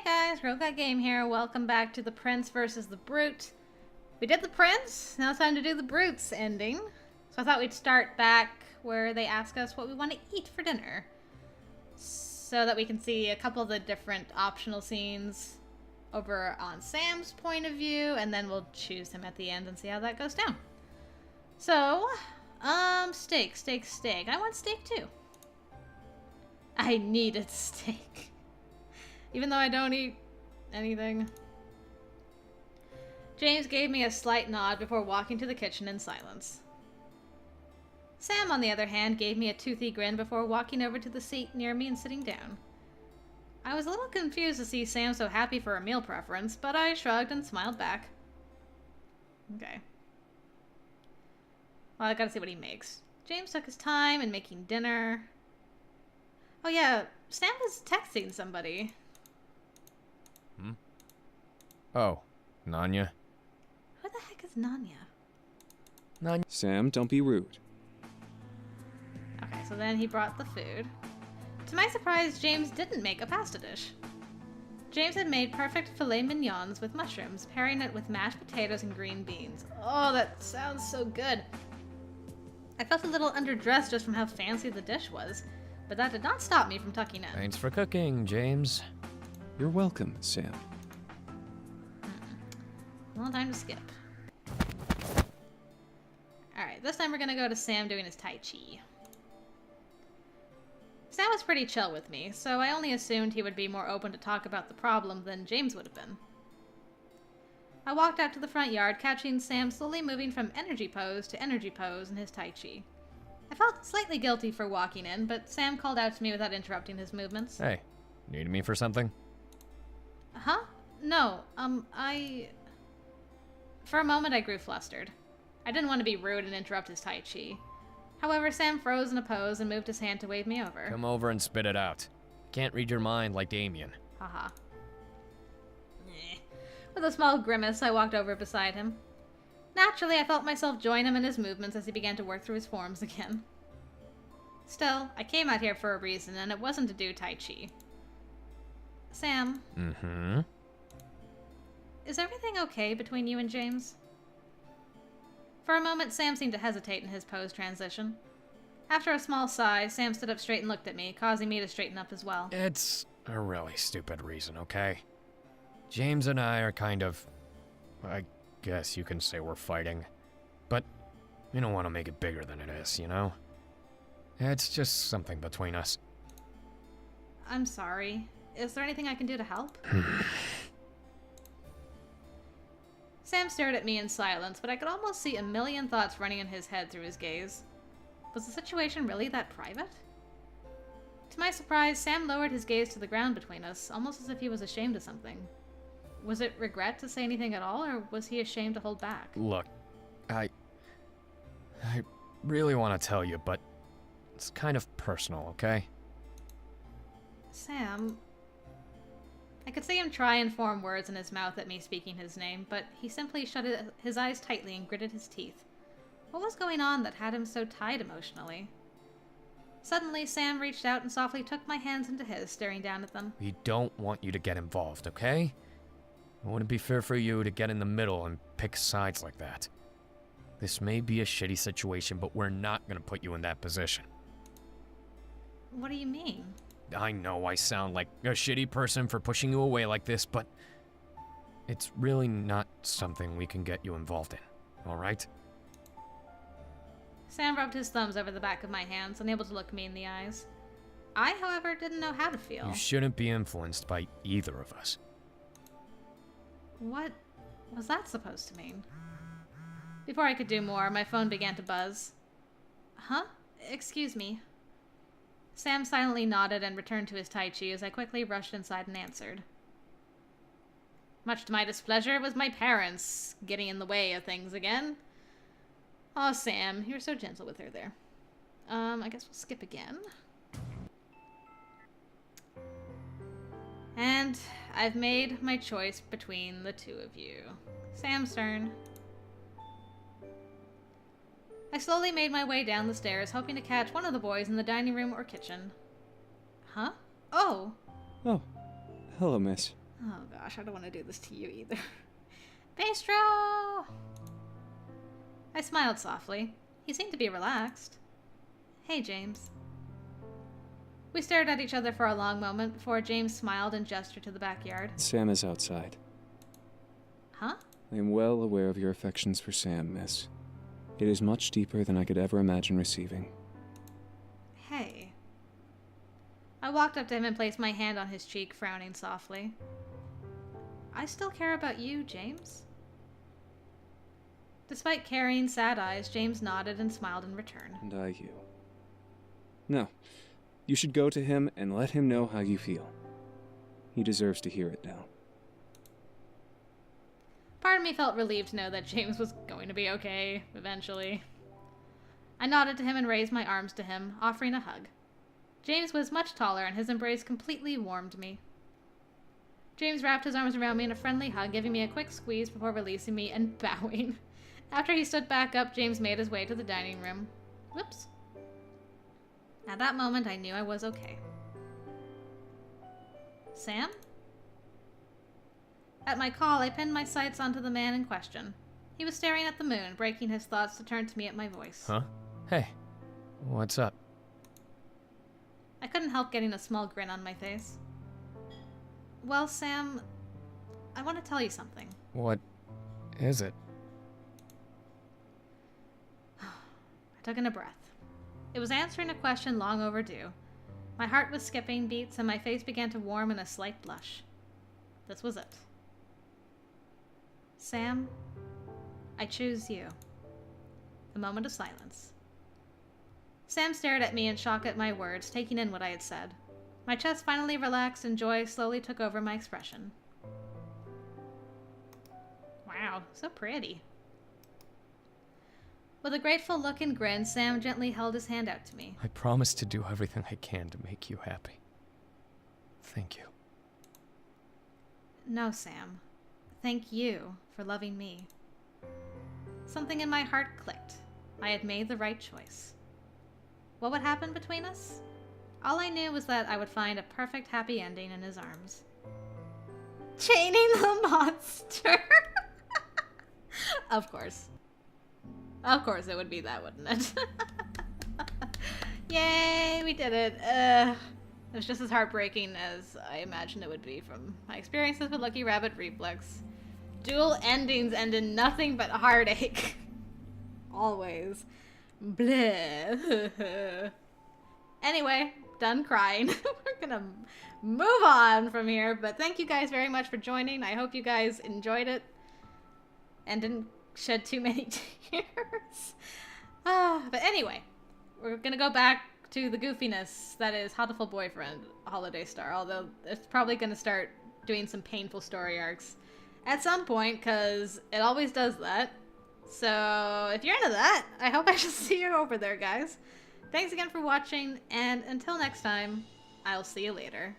guys, Rogue Game here. Welcome back to the Prince versus the Brute. We did the Prince, now it's time to do the Brute's ending. So I thought we'd start back where they ask us what we want to eat for dinner, so that we can see a couple of the different optional scenes over on Sam's point of view, and then we'll choose him at the end and see how that goes down. So, steak. I want steak too. I needed steak. Even though I don't eat anything. James gave me a slight nod before walking to the kitchen in silence. Sam, on the other hand, gave me a toothy grin before walking over to the seat near me and sitting down. I was a little confused to see Sam so happy for a meal preference, but I shrugged and smiled back. Okay. Well, I gotta see what he makes. James took his time in making dinner. Oh yeah, Sam was texting somebody. Oh, Nanya. Who the heck is Nanya? Nanya. Sam, don't be rude. Okay, so then he brought the food. To my surprise, James didn't make a pasta dish. James had made perfect filet mignons with mushrooms, pairing it with mashed potatoes and green beans. Oh, that sounds so good. I felt a little underdressed just from how fancy the dish was, but that did not stop me from tucking in. Thanks for cooking, James. You're welcome, Sam. Well, time to skip. Alright, this time we're gonna go to Sam doing his Tai Chi. Sam was pretty chill with me, so I only assumed he would be more open to talk about the problem than James would have been. I walked out to the front yard, catching Sam slowly moving from energy pose to energy pose in his Tai Chi. I felt slightly guilty for walking in, but Sam called out to me without interrupting his movements. Hey, need me for something? Huh? No, For a moment, I grew flustered. I didn't want to be rude and interrupt his Tai Chi. However, Sam froze in a pose and moved his hand to wave me over. Come over and spit it out. Can't read your mind like Damien. Haha. With a small grimace, I walked over beside him. Naturally, I felt myself join him in his movements as he began to work through his forms again. Still, I came out here for a reason, and it wasn't to do Tai Chi. Sam. Mm-hmm. Is everything okay between you and James? For a moment, Sam seemed to hesitate in his pose transition. After a small sigh, Sam stood up straight and looked at me, causing me to straighten up as well. It's a really stupid reason, okay? James and I are kind of... I guess you can say we're fighting. But we don't want to make it bigger than it is, you know? It's just something between us. I'm sorry. Is there anything I can do to help? Sam stared at me in silence, but I could almost see a million thoughts running in his head through his gaze. Was the situation really that private? To my surprise, Sam lowered his gaze to the ground between us, almost as if he was ashamed of something. Was it regret to say anything at all, or was he ashamed to hold back? Look, I really want to tell you, but it's kind of personal, okay? Sam... I could see him try and form words in his mouth at me speaking his name, but he simply shut his eyes tightly and gritted his teeth. What was going on that had him so tied emotionally? Suddenly, Sam reached out and softly took my hands into his, staring down at them. We don't want you to get involved, okay? It wouldn't be fair for you to get in the middle and pick sides like that. This may be a shitty situation, but we're not gonna put you in that position. What do you mean? I know I sound like a shitty person for pushing you away like this, but it's really not something we can get you involved in, alright? Sam rubbed his thumbs over the back of my hands, unable to look me in the eyes. I, however, didn't know how to feel. You shouldn't be influenced by either of us. What was that supposed to mean? Before I could do more, my phone began to buzz. Huh? Excuse me. Sam silently nodded and returned to his Tai Chi as I quickly rushed inside and answered. Much to my displeasure, it was my parents getting in the way of things again. Aw, Sam, you're so gentle with her there. I guess we'll skip again. And I've made my choice between the two of you. Sam's turn. I slowly made my way down the stairs, hoping to catch one of the boys in the dining room or kitchen. Huh? Oh! Oh, hello, miss. Oh gosh, I don't want to do this to you either. Bistro! I smiled softly. He seemed to be relaxed. Hey, James. We stared at each other for a long moment before James smiled and gestured to the backyard. Sam is outside. Huh? I am well aware of your affections for Sam, miss. It is much deeper than I could ever imagine receiving. Hey. I walked up to him and placed my hand on his cheek, frowning softly. I still care about you, James. Despite carrying sad eyes, James nodded and smiled in return. And I you. No. You should go to him and let him know how you feel. He deserves to hear it now. Part of me felt relieved to know that James was going to be okay, eventually. I nodded to him and raised my arms to him, offering a hug. James was much taller, and his embrace completely warmed me. James wrapped his arms around me in a friendly hug, giving me a quick squeeze before releasing me and bowing. After he stood back up, James made his way to the dining room. Whoops. At that moment, I knew I was okay. Sam? At my call, I pinned my sights onto the man in question. He was staring at the moon, breaking his thoughts to turn to me at my voice. Huh? Hey, what's up? I couldn't help getting a small grin on my face. Well, Sam, I want to tell you something. What is it? I took in a breath. It was answering a question long overdue. My heart was skipping beats and my face began to warm in a slight blush. This was it. Sam, I choose you. A moment of silence. Sam stared at me in shock at my words, taking in what I had said. My chest finally relaxed and joy slowly took over my expression. Wow, so pretty. With a grateful look and grin, Sam gently held his hand out to me. I promise to do everything I can to make you happy. Thank you. No, Sam. Thank you for loving me. Something in my heart clicked. I had made the right choice. What would happen between us? All I knew was that I would find a perfect happy ending in his arms. Chaining the monster! Of course. Of course it would be that, wouldn't it? Yay, we did it. It was just as heartbreaking as I imagined it would be from my experiences with Lucky Rabbit Reflex. Dual endings end in nothing but heartache. Always. Bleh. Anyway, done crying. We're gonna move on from here, but thank you guys very much for joining. I hope you guys enjoyed it and didn't shed too many tears. But anyway, we're gonna go back to the goofiness that is Hatoful Boyfriend Holiday Star, although it's probably gonna start doing some painful story arcs at some point, because it always does that. So if you're into that, I hope I shall see you over there, guys. Thanks again for watching, and until next time, I'll see you later.